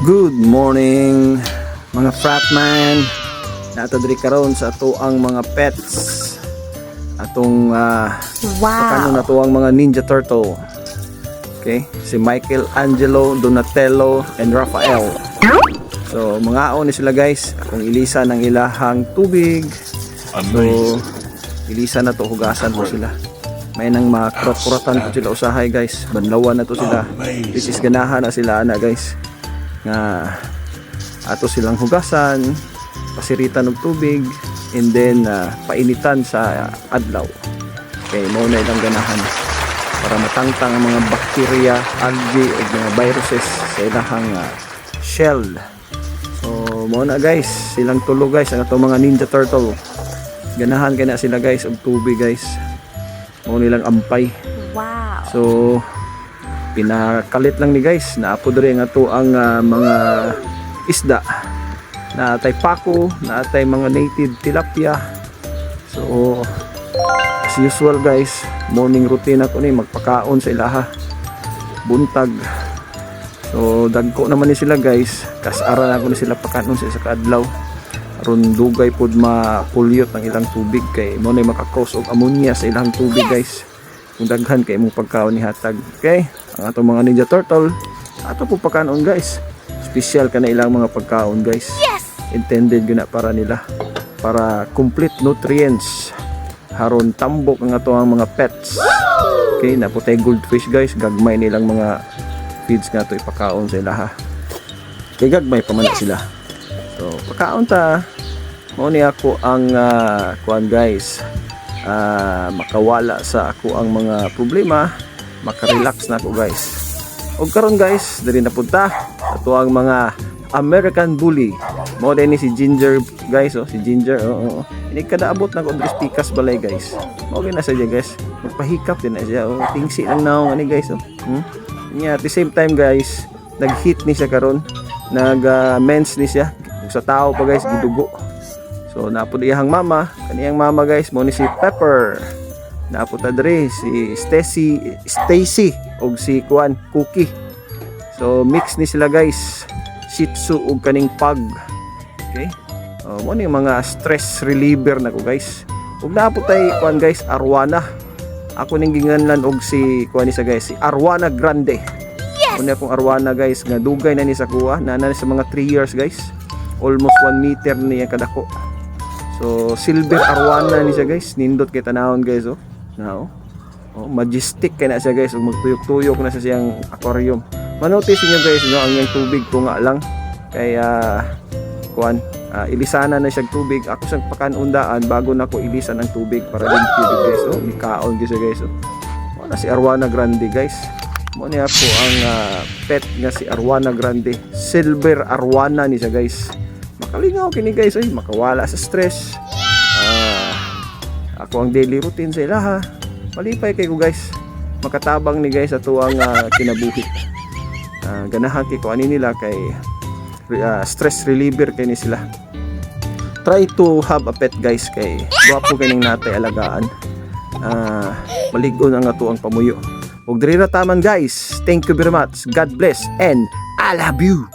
Good morning mga fratman. Nato diri karon sa ato ang mga pets. Atong pakano na to ang mga Ninja Turtle. Okay, si Michael Angelo, Donatello and Raphael. So mga ni sila guys. Akong ilisa ng ilahang tubig. So ilisa na to, hugasan po sila. May nang makurat-kuratan po sila usahay guys. Banlawan na to sila. This is ganahan na sila ana guys. Nga ato silang hugasan, pasiritan ng tubig, and then painitan sa adlaw. Okay, mo na ilang ganahan para matangtang ang mga bakterya, algae o mga viruses sa ilang shell. So mo na guys, silang tulo guys ang ato mga Ninja Turtle. Ganahan kay na sila guys og tubig guys. Mo nilang ampay. Wow. So pinakalit lang ni guys na apo diri nga to ang mga isda na atay pako, na atay mga native tilapia. So as usual guys, morning routine ako ni magpakaon sa ilaha buntag. So dagko naman ni sila guys, kasara na ako ni sila pakaon sa isa ka adlaw aron dugay pod mapulyot ang ilang tubig kay mo na maka-cross og ammonia sa ilang tubig guys. Kung daghan kay imong pagkaon ni hatag. Okay, ang atong mga Ninja Turtle ato po pagkaon guys, special ka na ilang mga pagkaon guys. Intended gina para nila, para complete nutrients haron tambok ang ato ang mga pets. Okay, naputay goldfish guys, gagmay nilang mga feeds nga to ipakaon sa ilaha kay gagmay pa man sila. So pagkaon ta mo ni ako ang kuan guys, makawala sa ako ang mga problema, makarelax na ako guys. Og karon guys, diri na punta ato ang mga American Bully. Mo din ni si Ginger guys, oh, si Ginger. Ini kada abot na ko diri pikas balay guys. Mo na sa dia guys. Magpahikap din na siya. Oh, tingsi lang naong ani guys, oh. Yeah, at the same time guys, nag-hit ni siya karon. Nag-mens ni siya. Sa tao pa guys, gidugo. So napo iyang mama, kaniyang mama guys, mo ni si Pepper. Napo ta diri si Stacy og si Kuan Cookie. So mix ni sila guys, Shih Tzu og kaning pug. Okay? Mo ni mga stress reliever nako guys. Ug napo tay Kuan guys, Arwana. Ako ning ginganlan og si Kuan ni sa guys, si Arwana Grande. Una akong Arwana guys, nga dugay na ni sa kuha, na sa mga 3 years guys. Almost 1 meter niya kadako. So silver Arwana ni siya guys, nindot kay tanawon guys, oh. Now, majestic kay na siya guys, ug magtuyok-tuyok na sa siyang aquarium. Manotice niyo guys, no, ang yang tubig ko nga lang kay kuan, ilisana na siya tubig. Ako sang pakanundaan bago na ko ilisan ang tubig para din tubig guys, oh. Ikaon gyud siya guys, oh. Mo na si Arwana Grande guys. Mo niya po ang pet nga si Arwana Grande, silver Arwana ni siya guys. Makalingaw kini guys, ay makawala sa stress. Ako ang daily routine sa ilaha. Malipay kay ko guys. Makatabang ni guys ato ang kinabuhi. Ganahan kay ko ani nila kay stress reliever kay ni sila. Try to have a pet guys kay guwapo kining natay alagaan. Maligon ang ato ang pamuyo. Ug diri ra taman guys. Thank you very much. God bless and I love you.